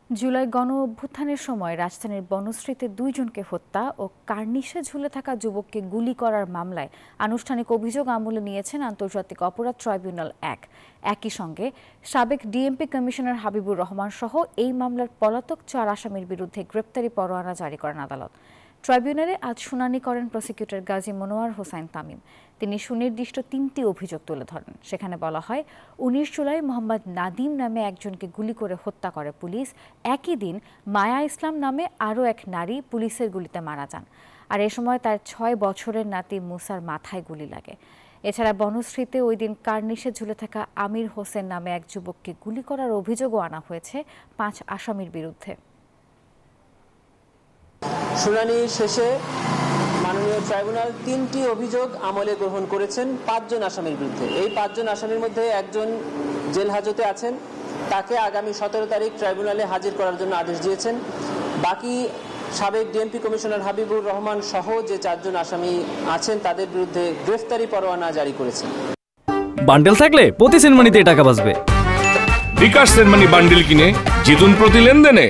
জুলাই গণ অভ্যুত্থানের সময় রাজধানীর বনশ্রীতে 2 জনকে হত্যা ও কার্নিশে ঝুলে থাকা যুবককে গুলি করার মামলায় আনুষ্ঠানিক অভিযোগ আমলে নিয়েছেন আন্তর্জাতিক অপরাধ ট্রাইব্যুনাল 1। একই সঙ্গে সাবেক ডিএমপি কমিশনার হাবিবুর রহমান সহ এই মামলার পলাতক 4 আসামির বিরুদ্ধে গ্রেপ্তারি পরোয়ানা জারি করেন আদালত। ট্রাইব্যুনালে আজ শুনানি করেন প্রসিকিউটর গাজী মনোয়ার হোসাইন তামিম। তিনি সুনির্দিষ্ট 3টি অভিযোগ তুলে ধরেন। সেখানে বলা হয়, 19 জুলাই মোহাম্মদ নাদিম নামে একজনকে গুলি করে হত্যা করে পুলিশ। একই দিন মায়া ইসলাম নামে আরও এক নারী পুলিশের গুলিতে মারা যান। আর এ সময় তার 6 বছরের নাতি মুসার মাথায় গুলি লাগে। এছাড়া বনশ্রীতে ওই দিন কার্নিশে ঝুলে থাকা আমির হোসেন নামে এক যুবককে গুলি করার অভিযোগও আনা হয়েছে 5 আসামির বিরুদ্ধে। শুনানি শেষে মাননীয় ট্রাইব্যুনাল 3টি অভিযোগ আমলে গ্রহণ করেছেন 5 জন আসামির বিরুদ্ধে। এই 5 জন আসামির মধ্যে একজন জেল হাজতে আছেন, তাকে আগামী 17 তারিখ ট্রাইব্যুনালে হাজির করার জন্য আদেশ দিয়েছেন। বাকি সাবেক ডিএমপি কমিশনার হাবিবুর রহমান সহ যে 4 জন আসামি আছেন তাদের বিরুদ্ধে গ্রেফতারি পরোয়ানা জারি করেছেন। বান্ডেল থাকলে প্রতি সেনমানিতে টাকা বাঁচবে। বিকাশ সেনমানি বান্ডেল কিনে জিতুন প্রতি লেনদেনে।